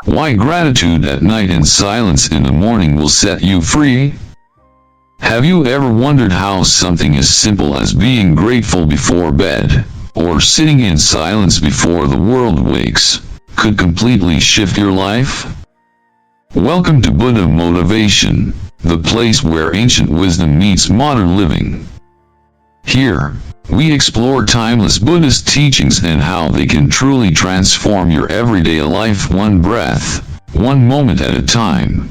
Why gratitude at night and silence in the morning will set you free? Have you ever wondered how something as simple as being grateful before bed, or sitting in silence before the world wakes, could completely shift your life? Welcome to Buddha Motivation, the place where ancient wisdom meets modern living. Here, we explore timeless Buddhist teachings and how they can truly transform your everyday life one breath, one moment at a time.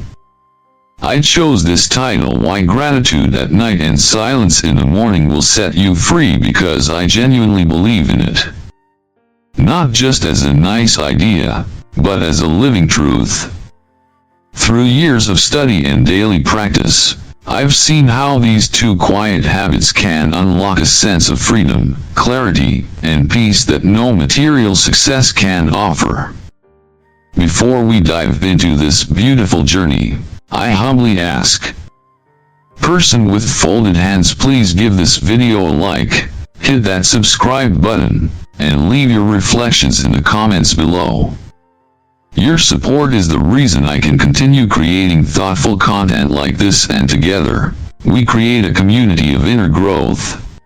I chose this title, Why Gratitude at Night and Silence in the Morning Will Set You Free, because I genuinely believe in it. Not just as a nice idea, but as a living truth. Through years of study and daily practice, I've seen how these two quiet habits can unlock a sense of freedom, clarity, and peace that no material success can offer. Before we dive into this beautiful journey, I humbly ask, person with folded hands, please give this video a like, hit that subscribe button, and leave your reflections in the comments below. Your support is the reason I can continue creating thoughtful content like this, and together, we create a community of inner growth.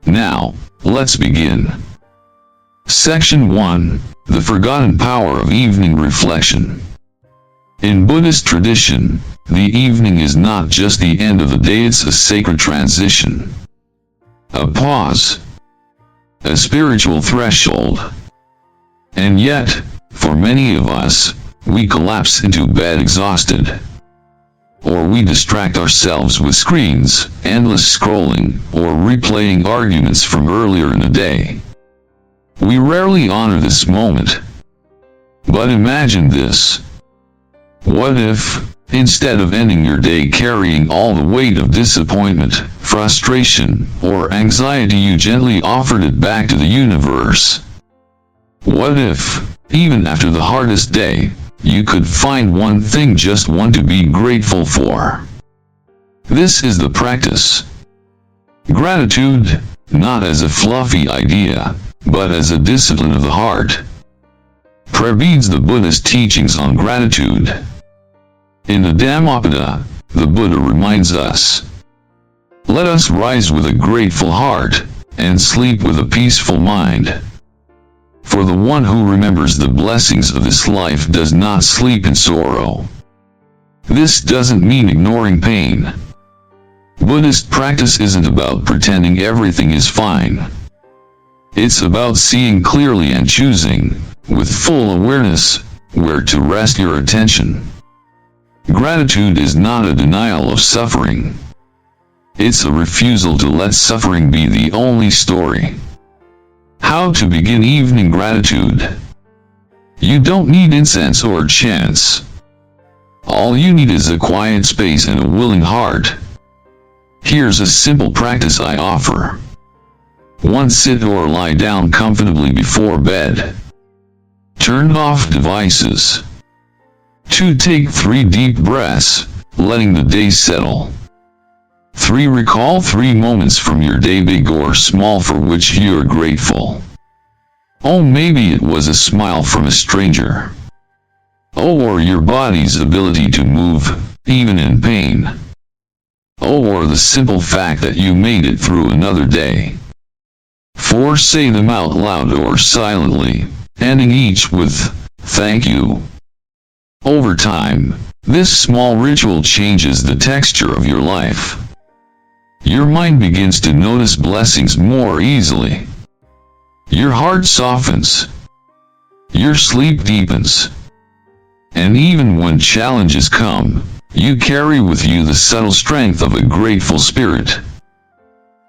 Now, let's begin. Section 1. The Forgotten Power of Evening Reflection. In Buddhist tradition, the evening is not just the end of the day, it's a sacred transition. A pause. A spiritual threshold. And yet, for many of us, we collapse into bed exhausted. Or we distract ourselves with screens, endless scrolling, or replaying arguments from earlier in the day. We rarely honor this moment. But imagine this. What if, instead of ending your day carrying all the weight of disappointment, frustration, or anxiety, you gently offered it back to the universe? What if, even after the hardest day, you could find one thing, just one, to be grateful for? This is the practice. Gratitude, not as a fluffy idea, but as a discipline of the heart, pervades the Buddhist teachings on gratitude. In the Dhammapada, the Buddha reminds us, let us rise with a grateful heart, and sleep with a peaceful mind. For the one who remembers the blessings of this life does not sleep in sorrow. This doesn't mean ignoring pain. Buddhist practice isn't about pretending everything is fine. It's about seeing clearly and choosing, with full awareness, where to rest your attention. Gratitude is not a denial of suffering. It's a refusal to let suffering be the only story. How to begin evening gratitude? You don't need incense or chants. All you need is a quiet space and a willing heart. Here's a simple practice I offer. 1. Sit or lie down comfortably before bed. Turn off devices. 2. Take 3 deep breaths, letting the day settle. 3. Recall 3 moments from your day, big or small, for which you are grateful. Oh, maybe it was a smile from a stranger. Oh, or your body's ability to move, even in pain. Oh, or the simple fact that you made it through another day. 4. Say them out loud or silently, ending each with, thank you. Over time, this small ritual changes the texture of your life. Your mind begins to notice blessings more easily. Your heart softens. Your sleep deepens. And even when challenges come, you carry with you the subtle strength of a grateful spirit.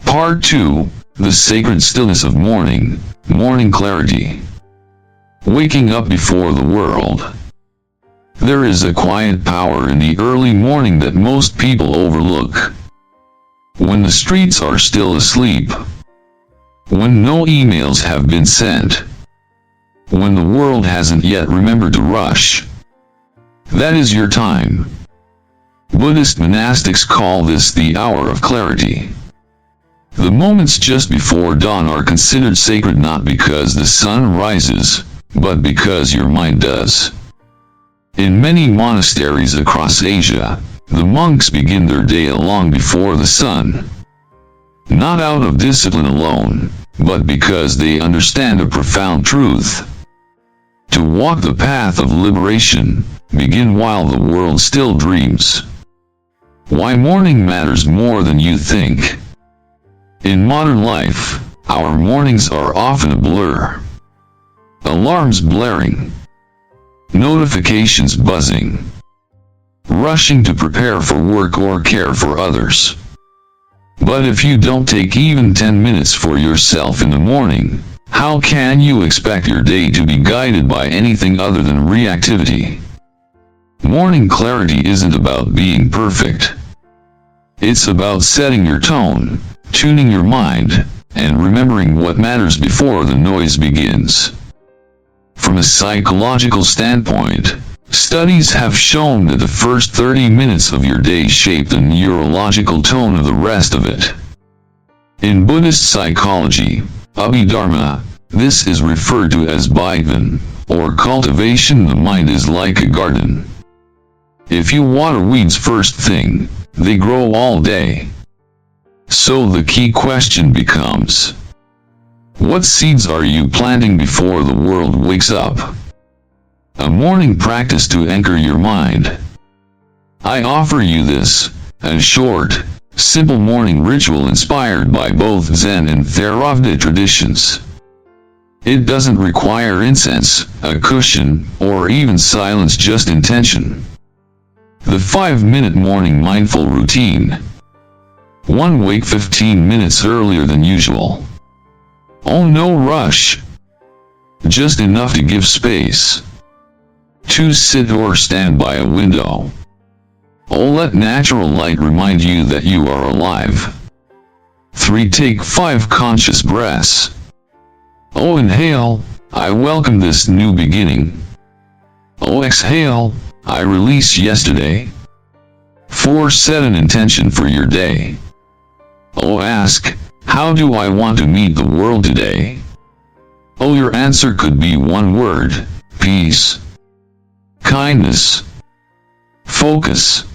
Part 2. The Sacred Stillness of Morning, Morning Clarity. Waking up before the world. There is a quiet power in the early morning that most people overlook. When the streets are still asleep. When no emails have been sent. When the world hasn't yet remembered to rush. That is your time. Buddhist monastics call this the hour of clarity. The moments just before dawn are considered sacred, not because the sun rises, but because your mind does. In many monasteries across Asia, the monks begin their day long before the sun. Not out of discipline alone, but because they understand a profound truth. To walk the path of liberation, begin while the world still dreams. Why morning matters more than you think. In modern life, our mornings are often a blur. Alarms blaring. Notifications buzzing. Rushing to prepare for work or care for others. But if you don't take even 10 minutes for yourself in the morning, how can you expect your day to be guided by anything other than reactivity? Morning clarity isn't about being perfect. It's about setting your tone, tuning your mind, and remembering what matters before the noise begins. From a psychological standpoint, studies have shown that the first 30 minutes of your day shape the neurological tone of the rest of it. In Buddhist psychology, Abhidharma, this is referred to as bhaivan, or cultivation. The mind is like a garden. If you water weeds first thing, they grow all day. So the key question becomes, what seeds are you planting before the world wakes up? A morning practice to anchor your mind. I offer you this, a short, simple morning ritual inspired by both Zen and Theravada traditions. It doesn't require incense, a cushion, or even silence, just intention. The 5-minute morning mindful routine. 1. Wake 15 minutes earlier than usual. Oh, no rush. Just enough to give space. 2. Sit or stand by a window. Oh, let natural light remind you that you are alive. 3. Take 5 conscious breaths. Oh, inhale, I welcome this new beginning. Oh, exhale, I release yesterday. 4. Set an intention for your day. Oh, ask, how do I want to meet the world today? Oh, your answer could be one word: peace, kindness, focus.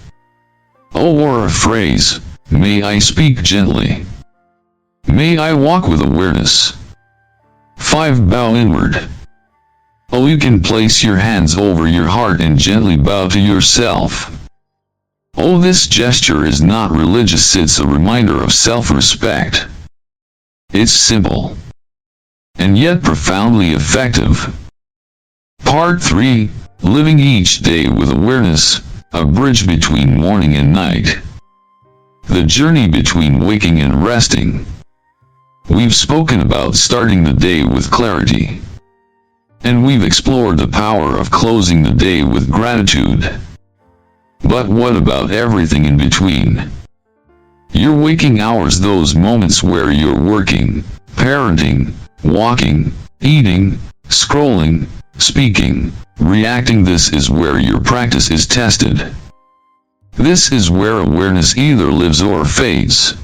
Oh, or a phrase: may I speak gently. May I walk with awareness. 5. Bow inward. Oh, you can place your hands over your heart and gently bow to yourself. Oh, this gesture is not religious, it's a reminder of self-respect. It's simple, and yet profoundly effective. Part 3. Living each day with awareness, a bridge between morning and night. The journey between waking and resting. We've spoken about starting the day with clarity. And we've explored the power of closing the day with gratitude. But what about everything in between? Your waking hours, those moments where you're working, parenting, walking, eating, scrolling, speaking, reacting. This is where your practice is tested. This is where awareness either lives or fades.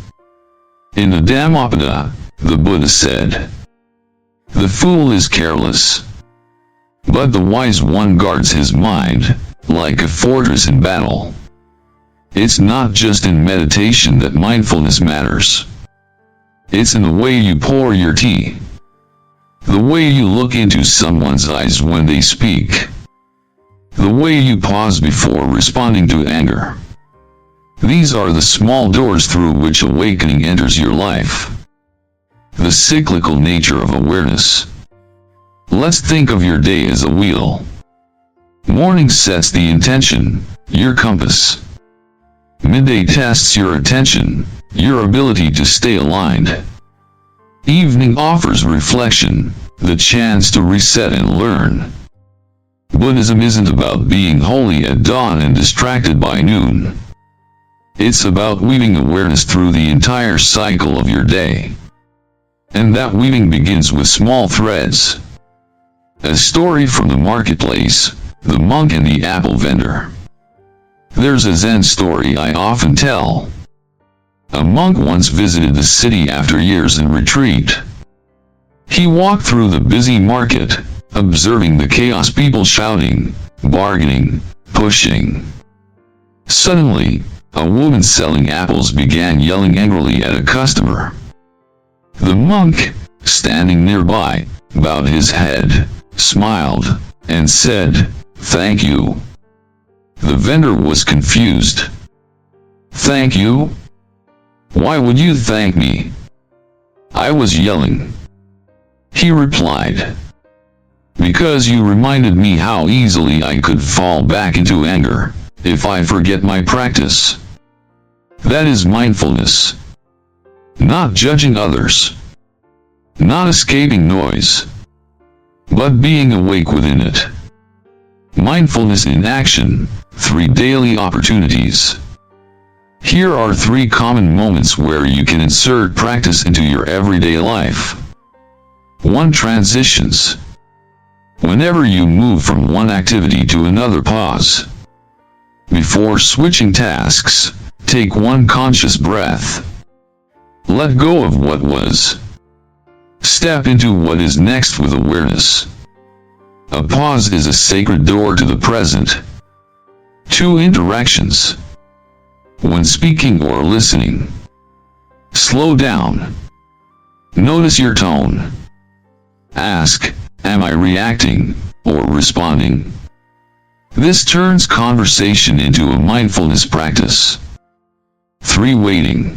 In the Dhammapada, the Buddha said, "The fool is careless, but the wise one guards his mind, like a fortress in battle." It's not just in meditation that mindfulness matters. It's in the way you pour your tea. The way you look into someone's eyes when they speak. The way you pause before responding to anger. These are the small doors through which awakening enters your life. The cyclical nature of awareness. Let's think of your day as a wheel. Morning sets the intention, your compass. Midday tests your attention, your ability to stay aligned. Evening offers reflection, the chance to reset and learn. Buddhism isn't about being holy at dawn and distracted by noon. It's about weaving awareness through the entire cycle of your day. And that weaving begins with small threads. A story from the marketplace, the monk and the apple vendor. There's a Zen story I often tell. A monk once visited the city after years in retreat. He walked through the busy market, observing the chaos, people shouting, bargaining, pushing. Suddenly, a woman selling apples began yelling angrily at a customer. The monk, standing nearby, bowed his head, smiled, and said, "Thank you." The vendor was confused. "Thank you? Why would you thank me? I was yelling." He replied, "Because you reminded me how easily I could fall back into anger if I forget my practice. That is mindfulness. Not judging others. Not escaping noise, but being awake within it. Mindfulness in action, 3 daily opportunities." Here are 3 common moments where you can insert practice into your everyday life. 1. Transitions. Whenever you move from one activity to another, pause. Before switching tasks, take 1 conscious breath. Let go of what was. Step into what is next with awareness. A pause is a sacred door to the present. 2. Interactions. When speaking or listening, slow down. Notice your tone. Ask, "Am I reacting or responding?" This turns conversation into a mindfulness practice. 3. Waiting.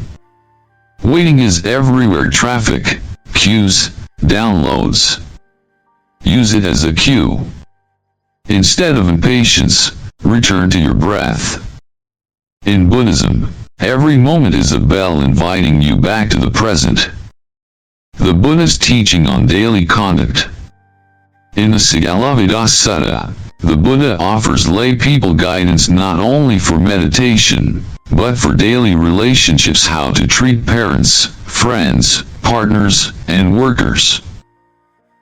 Waiting is everywhere: traffic, queues, downloads. Use it as a cue. Instead of impatience, return to your breath. In Buddhism, every moment is a bell inviting you back to the present. The Buddhist teaching on daily conduct. In the Sigaloveda Sutta, the Buddha offers lay people guidance not only for meditation, but for daily relationships: how to treat parents, friends, partners, and workers.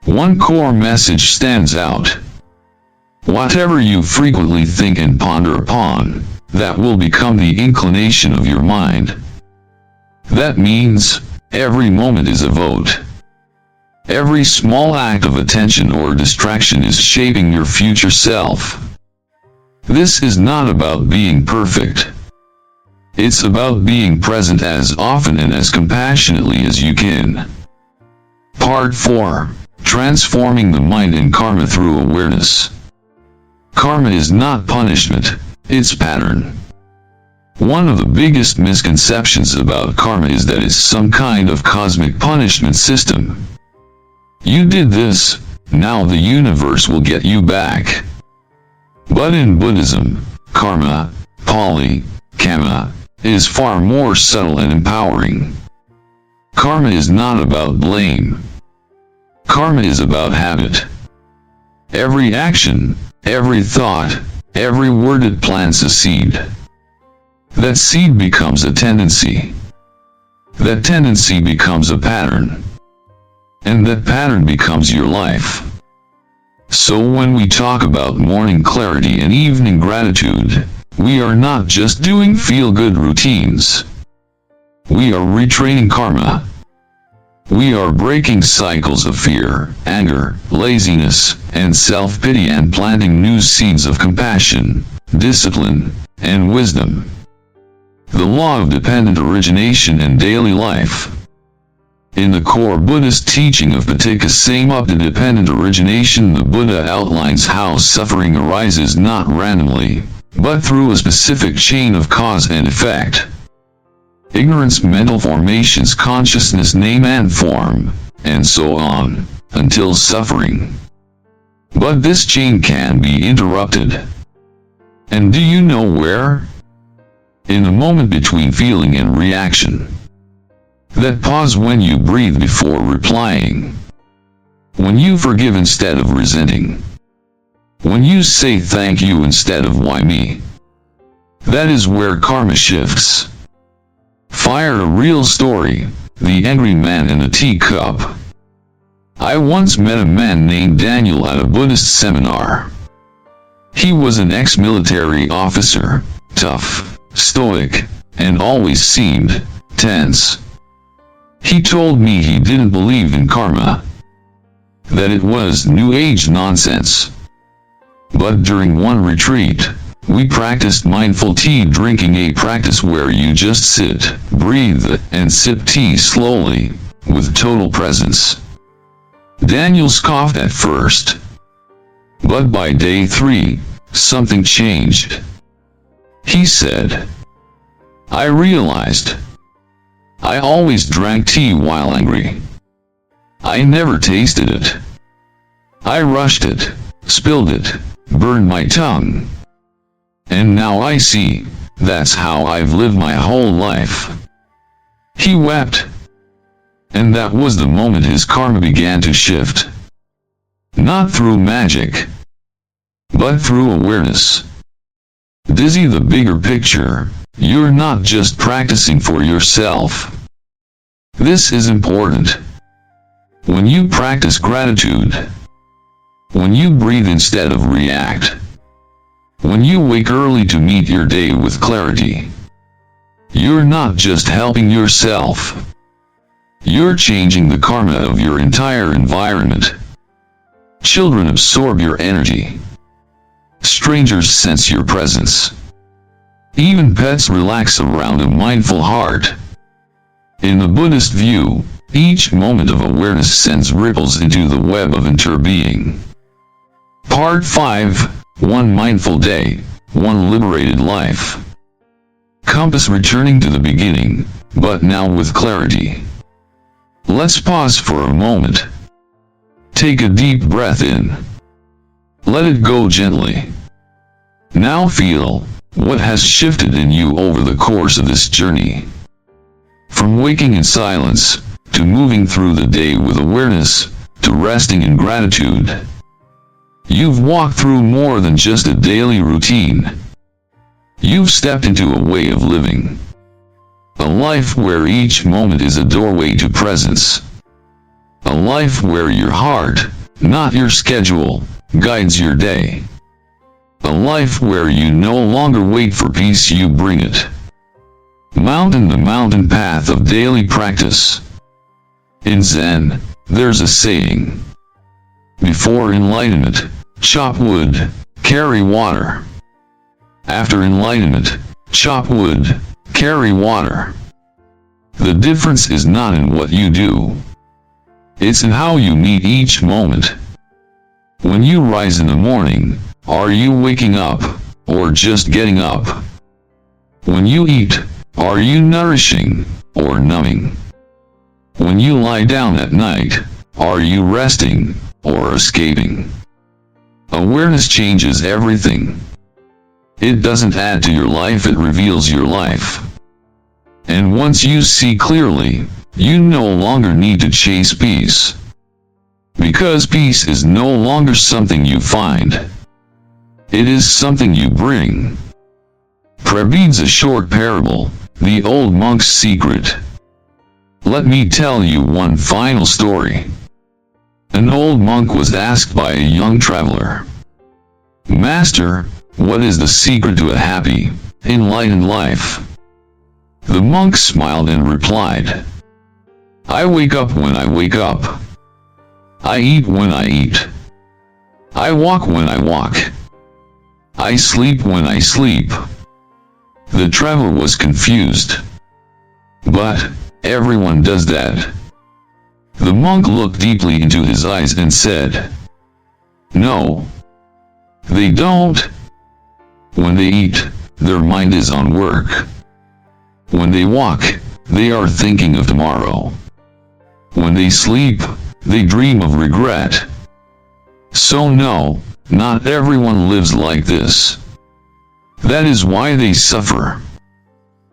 1 core message stands out. Whatever you frequently think and ponder upon, that will become the inclination of your mind. That means, every moment is a vote. Every small act of attention or distraction is shaping your future self. This is not about being perfect. It's about being present as often and as compassionately as you can. Part 4. Transforming the mind and karma through awareness. Karma is not punishment, it's pattern. One of the biggest misconceptions about karma is that it's some kind of cosmic punishment system. You did this, now the universe will get you back. But in Buddhism, karma, Pali, kamma, is far more subtle and empowering. Karma is not about blame. Karma is about habit. Every action, every thought, every word, it plants a seed. That seed becomes a tendency. That tendency becomes a pattern. And that pattern becomes your life. So when we talk about morning clarity and evening gratitude, we are not just doing feel-good routines. We are retraining karma. We are breaking cycles of fear, anger, laziness, and self-pity and planting new seeds of compassion, discipline, and wisdom. The law of dependent origination in daily life. In the core Buddhist teaching of Paticca Samuppada dependent origination, the Buddha outlines how suffering arises not randomly, but through a specific chain of cause and effect. Ignorance, mental formations, consciousness, name and form, and so on, until suffering. But this chain can be interrupted. And do you know where? In the moment between feeling and reaction. That pause when you breathe before replying. When you forgive instead of resenting. When you say thank you instead of why me. That is where karma shifts. Fire a real story, The Angry Man in a Teacup. I once met a man named Daniel at a Buddhist seminar. He was an ex-military officer, tough, stoic, and always seemed tense. He told me he didn't believe in karma. That it was New Age nonsense. But during one retreat, we practiced mindful tea drinking, a practice where you just sit, breathe, and sip tea slowly, with total presence. Daniel scoffed at first. But by day 3, something changed. He said, "I realized. I always drank tea while angry. I never tasted it. I rushed it, spilled it, burned my tongue. And now I see, that's how I've lived my whole life." He wept. And that was the moment his karma began to shift. Not through magic, but through awareness. Dizzy the bigger picture, you're not just practicing for yourself. This is important. When you practice gratitude, when you breathe instead of react, when you wake early to meet your day with clarity, you're not just helping yourself. You're changing the karma of your entire environment. Children absorb your energy. Strangers sense your presence. Even pets relax around a mindful heart. In the Buddhist view, each moment of awareness sends ripples into the web of interbeing. Part 5, One Mindful Day, One Liberated Life. Compass returning to the beginning, but now with clarity. Let's pause for a moment. Take a deep breath in. Let it go gently. Now feel what has shifted in you over the course of this journey. From waking in silence, to moving through the day with awareness, to resting in gratitude. You've walked through more than just a daily routine. You've stepped into a way of living. A life where each moment is a doorway to presence. A life where your heart, not your schedule, guides your day. A life where you no longer wait for peace, you bring it. Mountain the mountain path of daily practice. In Zen, there's a saying. Before enlightenment, chop wood, carry water. After enlightenment, chop wood, carry water. The difference is not in what you do. It's in how you meet each moment. When you rise in the morning, are you waking up, or just getting up? When you eat, are you nourishing, or numbing? When you lie down at night, are you resting, or escaping? Awareness changes everything. It doesn't add to your life, it reveals your life. And once you see clearly, you no longer need to chase peace. Because peace is no longer something you find. It is something you bring. Prabhu's a short parable, the old monk's secret. Let me tell you one final story. An old monk was asked by a young traveler, "Master, what is the secret to a happy, enlightened life?" The monk smiled and replied, "I wake up when I wake up. I eat when I eat. I walk when I walk. I sleep when I sleep." The traveler was confused. "But, everyone does that." The monk looked deeply into his eyes and said, "No. They don't. When they eat, their mind is on work. When they walk, they are thinking of tomorrow. When they sleep, they dream of regret. So no, not everyone lives like this. That is why they suffer."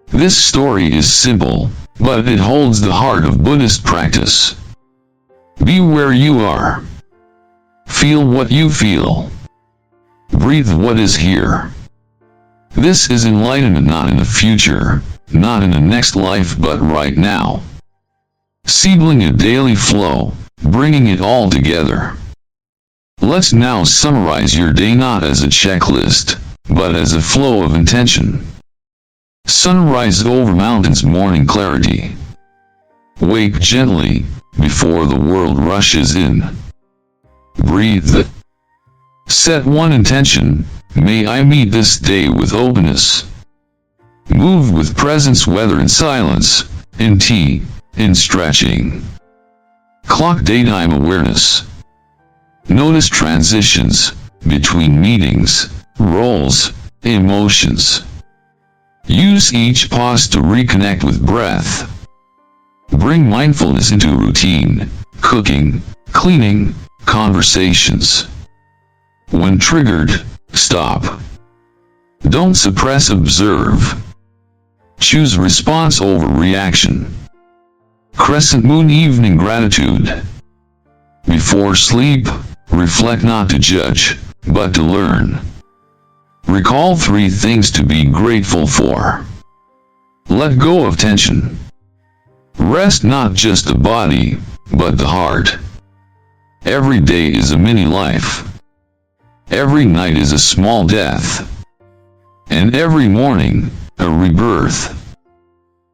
This story is simple, but it holds the heart of Buddhist practice. Be where you are. Feel what you feel. Breathe what is here. This is enlightenment, not in the future, not in the next life, but right now. Seedling a daily flow, bringing it all together. Let's now summarize your day not as a checklist, but as a flow of intention. Sunrise over mountains, morning clarity. Wake gently, before the world rushes in. Breathe. Set one intention: may I meet this day with openness. Move with presence, whether in silence, in tea, in stretching. Clock daytime awareness. Notice transitions between meetings, roles, emotions. Use each pause to reconnect with breath. Bring mindfulness into routine, cooking, cleaning, conversations. When triggered, stop. Don't suppress, observe. Choose response over reaction. Crescent moon evening gratitude. Before sleep, reflect, not to judge, but to learn. Recall 3 things to be grateful for. Let go of tension. Rest not just the body, but the heart. Every day is a mini life. Every night is a small death. And every morning, a rebirth.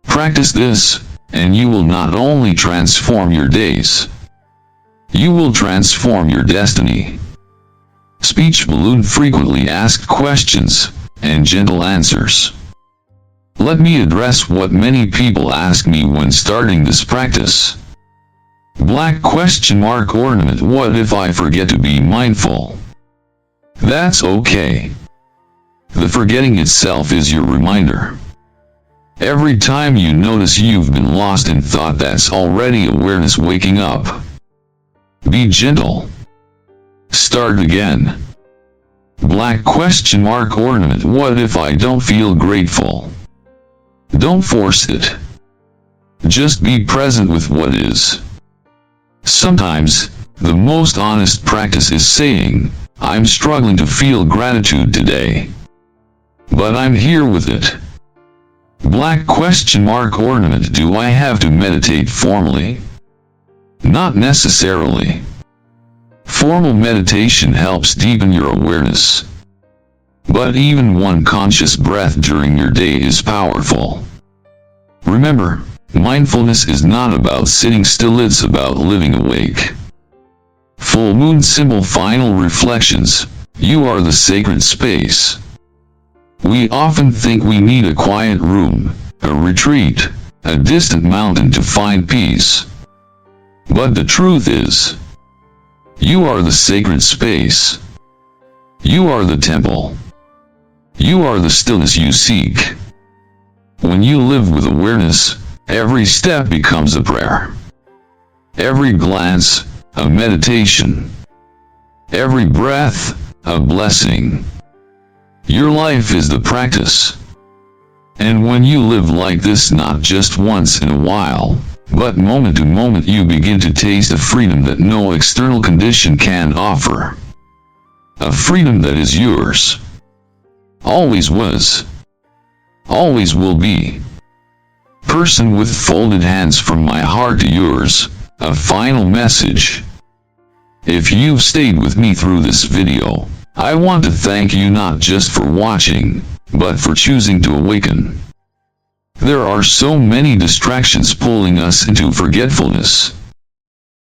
Practice this, and you will not only transform your days, you will transform your destiny. Speech balloon: frequently asked questions, and gentle answers. Let me address what many people ask me when starting this practice. Black question mark ornament: what if I forget to be mindful? That's okay. The forgetting itself is your reminder. Every time you notice you've been lost in thought, that's already awareness waking up. Be gentle. Start again. Black question mark ornament: what if I don't feel grateful? Don't force it. Just be present with what is. Sometimes, the most honest practice is saying, I'm struggling to feel gratitude today, but I'm here with it. Black question mark ornament: do I have to meditate formally? Not necessarily. Formal meditation helps deepen your awareness. But even one conscious breath during your day is powerful. Remember, mindfulness is not about sitting still, it's about living awake. Full moon symbol: final reflections. You are the sacred space. We often think we need a quiet room, a retreat, a distant mountain to find peace. But the truth is, you are the sacred space. You are the temple. You are the stillness you seek. When you live with awareness, every step becomes a prayer. Every glance, a meditation. Every breath, a blessing. Your life is the practice. And when you live like this, not just once in a while, but moment to moment, you begin to taste a freedom that no external condition can offer. A freedom that is yours. Always was. Always will be. Person with folded hands: from my heart to yours, a final message. If you've stayed with me through this video, I want to thank you, not just for watching, but for choosing to awaken. There are so many distractions pulling us into forgetfulness.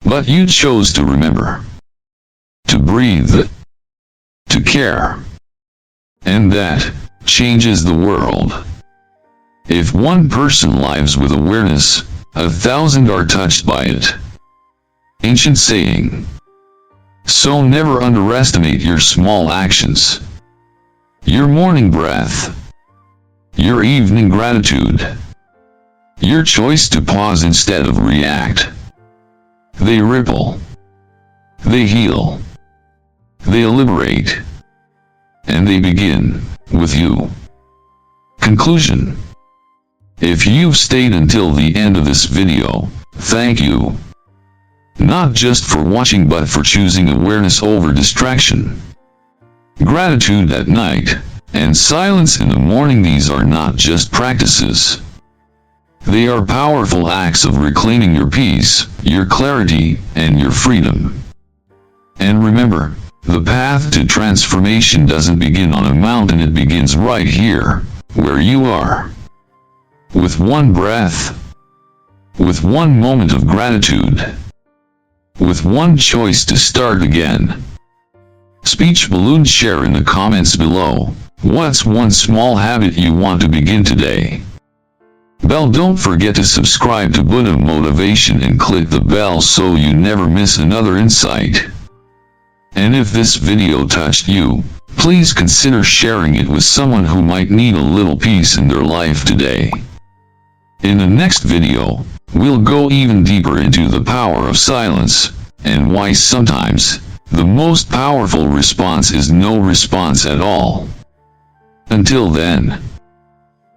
But you chose to remember, to breathe, to care. And that changes the world. If one person lives with awareness, 1,000 are touched by it. Ancient saying. So never underestimate your small actions. Your morning breath. Your evening gratitude. Your choice to pause instead of react. They ripple. They heal. They liberate. And they begin with you. Conclusion. If you've stayed until the end of this video, thank you. Not just for watching, but for choosing awareness over distraction. Gratitude at night, and silence in the morning, these are not just practices. They are powerful acts of reclaiming your peace, your clarity, and your freedom. And remember, the path to transformation doesn't begin on a mountain, it begins right here, where you are. With one breath. With one moment of gratitude. With one choice to start again. Speech balloon. Share in the comments below. What's one small habit you want to begin today? Bell. Don't forget to subscribe to Buddha Motivation and click the bell so you never miss another insight. And if this video touched you, please consider sharing it with someone who might need a little peace in their life today. In the next video, we'll go even deeper into the power of silence, and why sometimes the most powerful response is no response at all. Until then,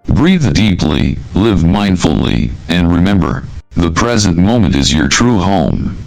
breathe deeply, live mindfully, and remember, the present moment is your true home.